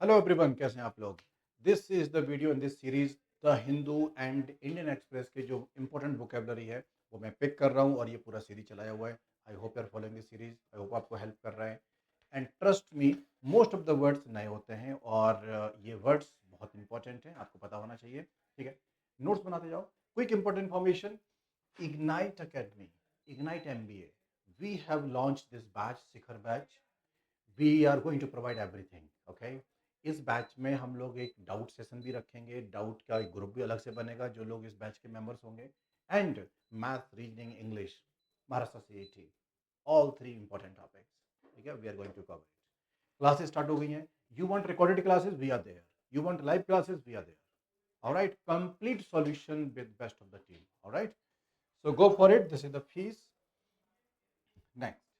Hello everyone, कैसे हैं आप लोग। This is the video in this series the Hindu and Indian express के जो इंपॉर्टेंट वोकेबलरी है वो मैं पिक कर रहा हूँ और ये पूरा सीरीज चलाया हुआ है। I hope you are following this series. I hope आपको हेल्प कर रहा है। And trust me, most of the words नए होते हैं और ये वर्ड्स बहुत इंपॉर्टेंट हैं, आपको पता होना चाहिए। ठीक है, नोट्स बनाते जाओ। Quick important information. Ignite academy, ignite MBA, we have launch this batch, Shikhar batch. We are going to provide everything. Okay, इस बैच में हम लोग एक डाउट सेशन भी रखेंगे, डाउट का एक ग्रुप भी अलग से बनेगा जो लोग इस बैच के मेंबर्स होंगे। And math, reasoning, English, Maharashtra CET, all three important topics. ठीक है, we are going to cover it. Classes start हो गई हैं। You want recorded classes, we are there. You want live classes, we are there. Alright, complete solution with best of the team. Alright, so go for it. This is the fees. Next,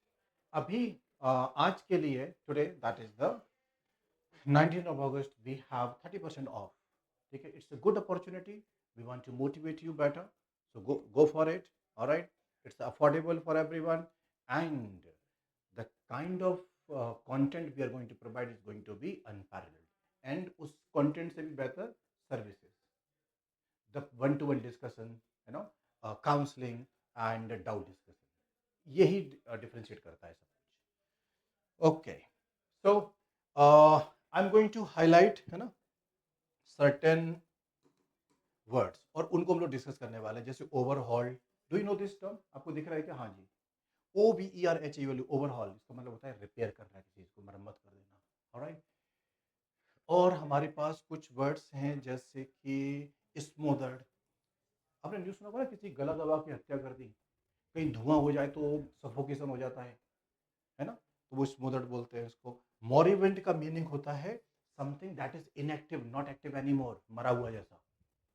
अभी आज के लिए today that is the 19th of August, we have 30% off. Okay, it's a good opportunity. We want to motivate you better, so go for it. All right, it's affordable for everyone, and the kind of content we are going to provide is going to be unparalleled. And उस content से भी बेहतर services, the one-to-one discussion, you know, counseling and doubt discussion, यही differentiate करता है सब कुछ। Okay, so I'm going to highlight, है ना, सर्टेन वर्ड्स और उनको हम लोग डिस्कस करने वाले हैं। जैसे overhaul, do you know this term? आपको दिख रहा है क्या? हाँ जी, O V E R H E वाली ओवरहॉल, इसका मतलब होता है रिपेयर करना, किसी चीज को मरम्मत कर देना। ऑलराइट, और हमारे पास कुछ वर्ड्स हैं जैसे कि स्मोदर्ड। आपने न्यूज़ सुना होगा ना, किसी गला दबा के हत्या कर दी, कहीं धुआं हो जाए तो सफोकेशन हो जाता है ना, तो वो स्मोदर्ड बोलते हैं इसको। मॉरिवेंट का मीनिंग होता है something that is inactive, not active anymore, मरा हुआ जैसा,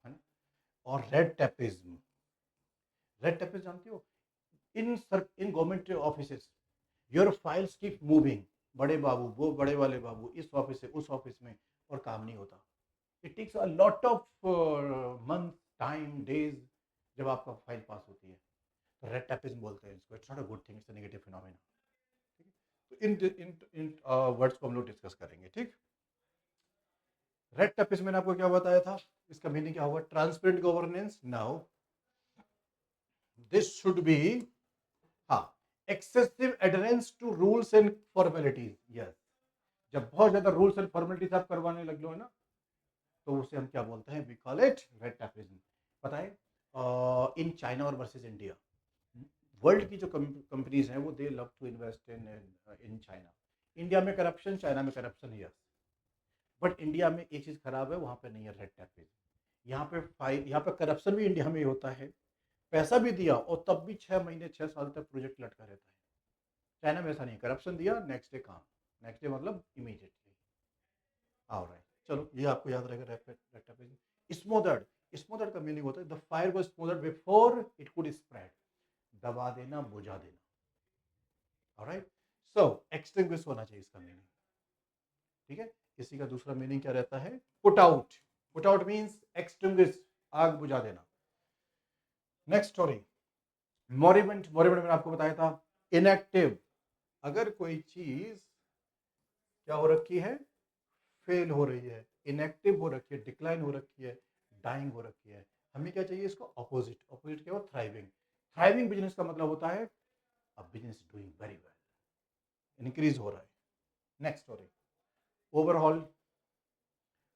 है ना। और रेड टेपिज्म, रेड टेपिज्म जानते हो? In government offices your files keep moving, बड़े बाबू, वो बड़े वाले बाबू, इस ऑफिस से उस ऑफिस में, और काम नहीं होता। It takes a lot of month, time, days, जब आपका फाइल पास होती है। तो रेड टेपिज्म बोलते हैं इसको। It's not a good thing, it's a negative phenomena. तो इन इन इन वर्ड्स को हम लोग डिस्कस करेंगे। ठीक, रेड टेपिज्म मैंने आपको क्या बताया था, इसका मीनिंग क्या होगा? Transparent governance. Now this should be, हाँ, excessive adherence to rules and formalities. Yes, जब बहुत ज्यादा रूल्स एंड फॉर्मेलिटीज आप करवाने लग लो है ना, तो उसे हम क्या बोलते हैं? We call it red tapism. पता है, इन चाइना और वर्सेस इंडिया, वर्ल्ड की जो कंपनीज हैं वो they love to invest in in China. India में करप्शन, चाइना में करप्शन, यस। बट इंडिया में एक चीज खराब है, वहां पे नहीं है रेड टेपिज्म। यहाँ पे करप्शन भी इंडिया में ही होता है, पैसा भी दिया और तब भी 6 महीने 6 साल तक प्रोजेक्ट लटका रहता है। चाइना में ऐसा नहीं, करप्शन दिया, नेक्स्ट डे काम, नेक्स्ट डे मतलब इमीडिएटली। ऑलराइट, चलो ये आपको याद रहेगा। रेक्टाफिजिंग। स्मोदर्ड, स्मोदर्ड का मीनिंग होता है the fire was smothered before it could spread, दबा देना, बुझा देना। ऑलराइट, सो एक्सटिंग्विश होना चाहिए इसका मीनिंग। ठीक है, इसी का दूसरा मीनिंग क्या रहता है? Put out. Put out means extinguish, आग बुझा देना। Next story, मॉरिबेंट। मॉरिबेंट मैंने आपको बताया था, इनएक्टिव। अगर कोई चीज क्या हो रखी है? फेल हो रही है, इनएक्टिव हो रखी है, डिक्लाइन हो रखी है, डाइंग हो रखी है। हमें क्या चाहिए? इसको अपोजिट। अपोजिट क्या हो? थ्राइविंग। थ्राइविंग बिजनेस का मतलब होता है अब business doing very well, increase हो रहा है। Next story, overall.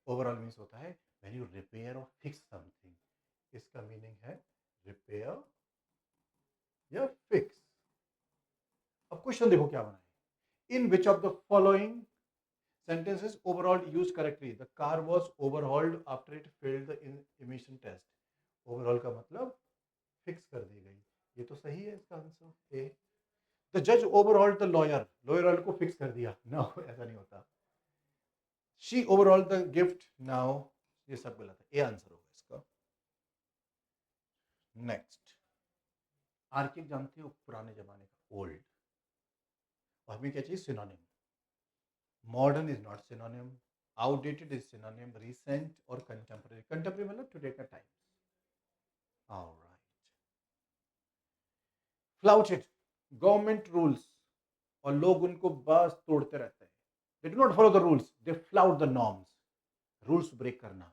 Overall means होता है व्हेन यू रिपेयर और फिक्स समथिंग। इसका मीनिंग है रिपेयर या फिक्स। अब क्वेश्चन देखो क्या बना है, in which of the following sentences overall used correctly, the car was overhauled after it failed the emission test। overall का मतलब फिक्स कर दी गई, ये तो सही है इसका आंसर ए। द जज ओवरऑल्ड द लॉयर, लॉयर को फिक्स कर दिया, नो ऐसा नहीं होता। She overall the gift, now ये सब गलत है, ए आंसर होगा इसका। नेक्स्ट, आर्किक जानते हो? पुराने जमाने का, ओल्ड। और हमें क्या चाहिए? Synonym. Modern is not synonym, outdated is synonym, recent और कंटेम्पररी। कंटेम्पररी मतलब टुडे का time. Alright, flouted, government rules और लोग उनको बस तोड़ते रहते हैं। They do not follow the rules, they flout the norms, rules break करना।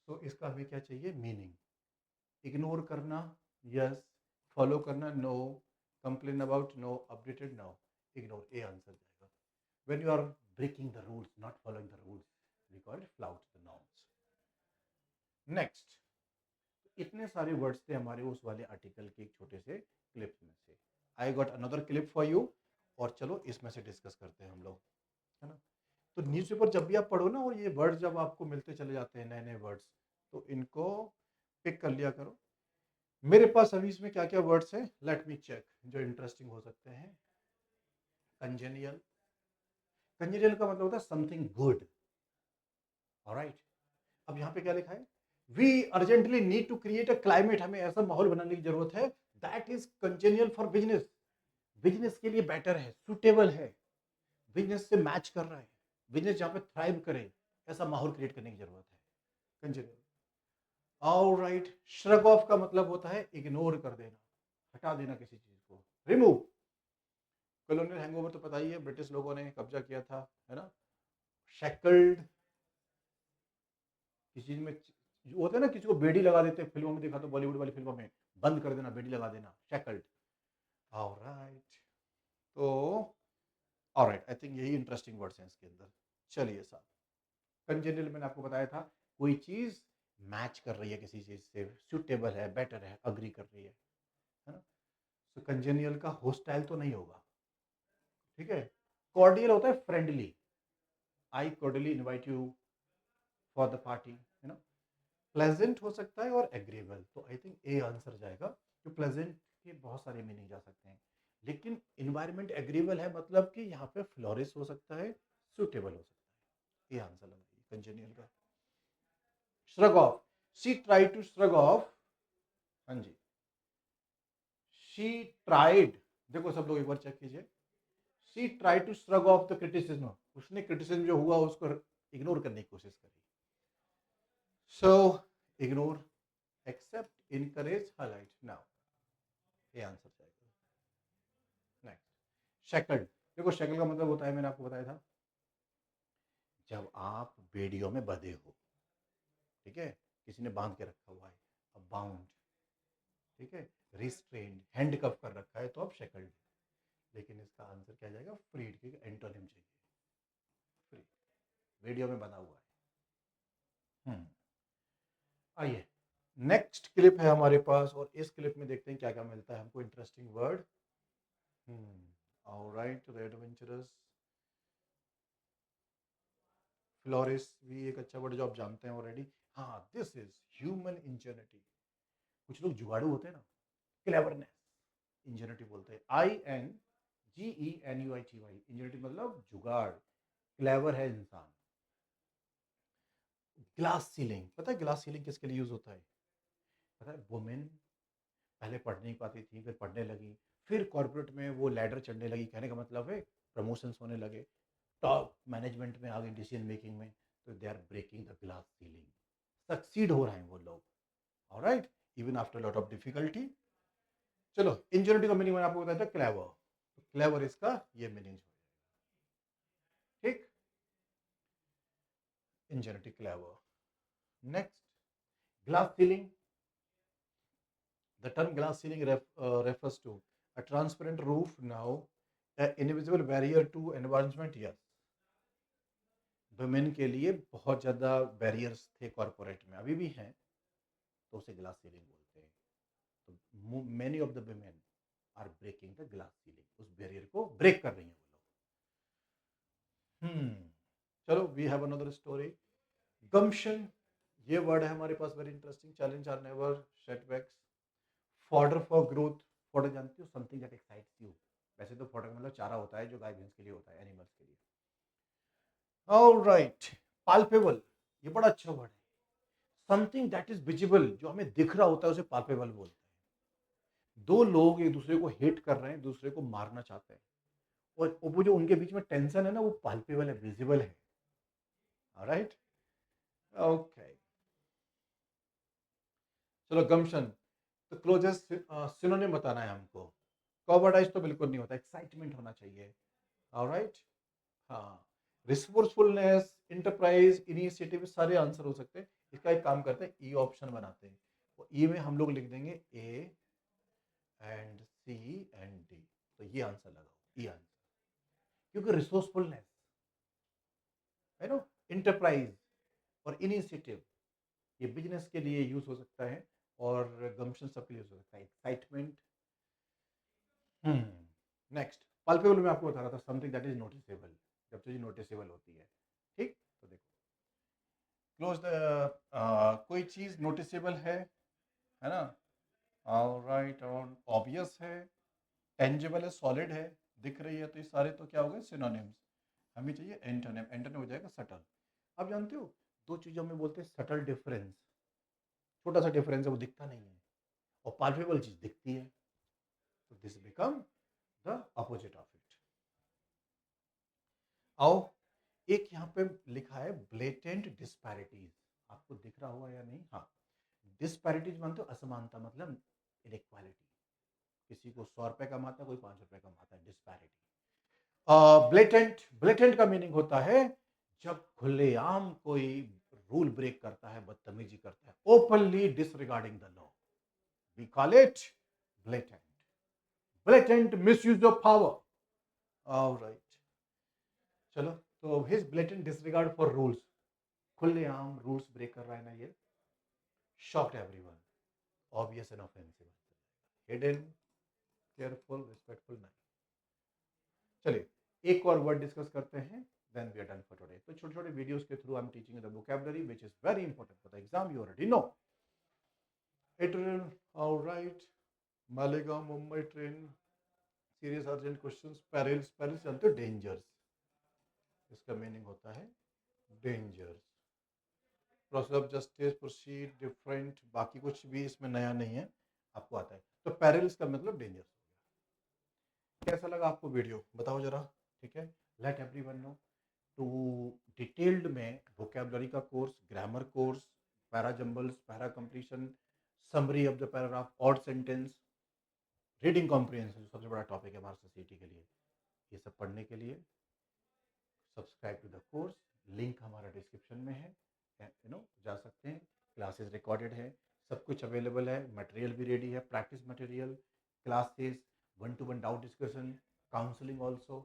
तो इसका हमें क्या चाहिए, मीनिंग। इग्नोर करना, यस। फॉलो करना, no. Complain about, no. Updated, no. Ignore, A answer जाएगा। When you are breaking the rules, not following the rules, we call it flout the norms. Next, इतने सारे वर्ड्स थे हमारे उस वाले आर्टिकल के एक छोटे से क्लिप में से। I got another clip for you, और चलो इसमें से डिस्कस करते हैं हम लोग, है ना। तो न्यूज़पेपर जब भी आप पढ़ो ना, और ये वर्ड्स जब आपको मिलते चले जाते हैं, नए नए वर्ड्स, तो इनको पिक कर लिया करो। मेरे पास अभी इसमें क्या क्या वर्ड्स हैं, लेट मी चेक, जो इंटरेस्टिंग हो सकते हैं। कंजेनियल, कंजेनियल का मतलब होता है समथिंग गुड, ऑलराइट। अब यहाँ पे क्या लिखा है, we urgently need to create a climate, हमें ऐसा माहौल बनाने की जरूरत है that is congenial for business, business के लिए बेटर है, सुटेबल है, बिजनेस से मैच कर रहा है, बिजनेस जहाँ पे थ्राइव करे, ऐसा माहौल क्रिएट करने की जरूरत है, कंजेनियल। ऑलराइट, श्रग ऑफ का मतलब होता है इग्नोर कर देना, हटा देना किसी चीज को, रिमूव। कॉलोनियल हैंगओवर तो पता ही है, ब्रिटिश लोगों ने कब्जा किया था, है ना। शैकल्ड, किसी चीज में जो होता है ना, किसी को बेड़ी लगा देते हैं, फिल्मों में देखा तो, बॉलीवुड वाली फिल्मों में बंद कर देना, बेड़ी लगा देना, शैकल्ड। ऑलराइट, तो ऑलराइट, आई थिंक यही इंटरेस्टिंग वर्ड्स हैं इसके अंदर। चलिए साहब, कंजेनियल मैंने आपको बताया था, कोई चीज मैच कर रही है किसी चीज से, सुटेबल है, बेटर है, अग्री कर रही है ना। तो कंजेनियल का होस्टाइल तो नहीं होगा, ठीक है। कॉर्डियल होता है friendly, I cordially invite you for the party, है ना। प्लेजेंट हो सकता है और एग्रीएबल, तो आई थिंक ए आंसर जाएगा। जो प्लेजेंट के बहुत सारे मीनिंग जा सकते हैं, लेकिन इन्वायरमेंट एग्रीएबल है, मतलब कि यहाँ पे फ्लोरिश हो सकता है, सुटेबल हो सकता है, ये आंसर लगाइए कंजेनियल का। Shrug off, she try to shrug off, हाँ जी, शी ट्राइड, देखो सब लोग एक बार चेक कीजिए, she try to shrug off the criticism, उसने क्रिटिसिज्म जो हुआ उसको इग्नोर करने की कोशिश करी। So ignore, accept, encourage, highlight, now, ये आंसर जाएगा। नेक्स्ट, शेकल्ड, देखो शेकल का मतलब होता है, मैंने आपको बताया था, जब आप बेड़ियों में बंधे हो, ठीक है, किसी ने बांध के रखा हुआ है, अब बाउंड, ठीक है, रिस्ट्रेन्ड, हैंड कफ कर रखा है, तो अब शेकल्ड। लेकिन इसका आंसर क्या जाएगा, फ्रीड, क्योंकि एंटोनिम चाहिए, फ्री, बेड़ियों में बंधा हुआ है। आइए, नेक्स्ट क्लिप है हमारे पास, और इस क्लिप में देखते हैं क्या क्या मिलता है हमको इंटरेस्टिंग वर्ड। ऑलराइट, एडवेंचरस, फ्लोरिस भी एक अच्छा वर्ड जो आप जानते हैं ऑलरेडी। हाँ, दिस इज ह्यूमन इंजेनिटी, कुछ लोग जुगाड़ू होते हैं ना, क्लेवरनेस, इंजेनिटी बोलते हैं, INGENUITY, इंजेनिटी मतलब जुगाड़, क्लेवर है इंसान। ग्लास सीलिंग, पता है ग्लास सीलिंग किसके लिए यूज होता है, पता है, वुमेन पहले पढ़ नहीं पाती थी, फिर पढ़ने लगी, फिर कॉर्पोरेट में वो लैडर चढ़ने लगी, कहने का मतलब है प्रमोशंस होने लगे, टॉप मैनेजमेंट में आ गई, डिसीजन मेकिंग में, तो they are breaking the glass ceiling, succeed हो रहे हैं वो लोग, alright, even after lot of difficulty. चलो, इंजेनिटी का मीनिंग मैंने आपको बताया था, क्लेवर, तो क्लेवर इसका ये मीनिंग हो जाएगा, ठीक, Ingenuity, clever. Next, glass ceiling, the term glass ceiling refers to a transparent roof, now an invisible barrier to environment, yes। Women के लिए बहुत ज़्यादा बैरियर्स थे कॉरपोरेट में, अभी भी हैं, तो उसे ग्लास सीलिंग बोलते हैं। तो many of the women are breaking the glass ceiling, उस बैरियर को ब्रेक कर रही हैं वो लोग। चलो, we have another story, gumption, ये वर्ड है हमारे पास, very interesting, challenge are never setbacks, fodder for growth, fodder जानती हो, समथिंग दैट एक्साइट्स यू, वैसे तो फॉडर मतलब चारा होता है जो गाय भैंस के लिए होता है, एनिमल्स के लिए। ऑलराइट, पाल्पेबल, ये बड़ा अच्छा वर्ड है, समथिंग दैट इज विजिबल, जो हमें दिख रहा होता है उसे पाल्पेबल बोलते हैं। दो लोग एक दूसरे को हिट कर रहे हैं, दूसरे को मारना चाहते हैं, और वो जो उनके बीच में टेंशन है ना, वो पाल्पेबल है, विजिबल है, ऑलराइट, ओके। चलो, गम्शन, तो क्लोजेस्ट सिनोनिम बताना है हमको, कॉवर्डाइज तो बिल्कुल नहीं होता, एक्साइटमेंट होना चाहिए, ऑलराइट, हाँ, रिसोर्सफुलनेस, इंटरप्राइज, इनिशिएटिव, सारे आंसर हो सकते हैं। इसका एक काम करते हैं, ई ऑप्शन बनाते हैं। तो ई में हम लोग लिख देंगे A and C and D, तो ये आंसर लगाओ, ई आंसर। क्योंकि रिसोर्सफुलनेस है नो, इंटरप्राइज और इनिशिएटिव, ये बिजनेस के लिए यूज हो सकता है और गम्शन सबके लिए यूज हो सकता है। एक्साइटमेंट। नेक्स्ट, पल्पेबल में आपको बता रहा था समथिंग दैट इज नोटिसेबल, जब चीज नोटिसेबल होती है। ठीक, तो देखो क्लोज द, कोई चीज नोटिसेबल है ना, राइट, और ऑब्वियस है, टेंजिबल है, सॉलिड है, दिख रही है, तो ये सारे तो क्या हो गए सिनोनिम्स। हमें चाहिए एंटोनिम, एंटोनिम हो जाएगा सटल। अब जानते हो दो चीजों में बोलते हैं सटल डिफरेंस, छोटा सा डिफरेंस है, वो दिखता नहीं है, और पाल्पेबल चीज दिखती है, तो this become the opposite of it. आओ, एक यहाँ पे लिखा है ब्लेटेंट डिस्पैरिटीज, आपको दिख रहा होगा या नहीं। हाँ, डिस्पैरिटीज मानते हो असमानता, मतलब इनइक्वालिटी, किसी को 100 रुपए कमाता है, कोई 5 रुपए कमाता है, डिस्पैरिटी। ब्लेटेंट, ब्लेटेंट का मीनिंग होता है जब खुलेआम कोई रूल ब्रेक करता है, बदतमीजी करता है, openly disregarding the law, we call it blatant, blatant misuse of power. Alright, चलो, तो his blatant disregard for rules, खुलेआम रूल्स ब्रेक कर रहा है ना ये, shocked everyone, obvious and offensive, hidden, careful, respectful नहीं। चलिए, एक और वर्ड डिस्कस करते हैं, then we are done for today. तो छोटे छोटे वीडियोस के through I am teaching the vocabulary which is very important for the exam, you already know it. Alright, Malegaon Mumbai train, serious urgent questions, perils, perils जानते हो, dangers, इसका meaning होता है dangers. Process of justice, proceed, different, बाकी कुछ भी इसमें नया नहीं है, आपको आता है। तो पेरिल्स का मतलब डेंजर्स हो गया। कैसा लगा आपको वीडियो, बताओ जरा। ठीक है, let everyone know. Too detailed में वोकैबुलरी का course, grammar course, para jumbles, para completion, summary of the paragraph, odd sentence, reading comprehension, सबसे बड़ा टॉपिक है हमारे सोसाइटी के लिए, ये सब पढ़ने के लिए subscribe to the course, link हमारा डिस्क्रिप्शन में है, जा सकते हैं। क्लासेस रिकॉर्डेड है, सब कुछ अवेलेबल है, मटेरियल भी रेडी है, practice material, classes, 1-to-1 doubt discussion, counselling also,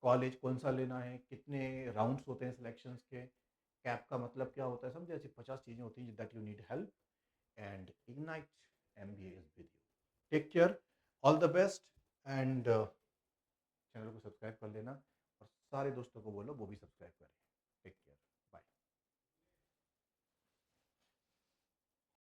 college कौन सा लेना है, कितने राउंड्स होते हैं सिलेक्शंस के, कैप का मतलब क्या होता है, समझे, ऐसी 50 चीज़ें होती हैं that you need help, and ignite MBA is with you. Take care, all the best, and channel को सब्सक्राइब कर लेना, और सारे दोस्तों को बोलो वो भी सब्सक्राइब करें।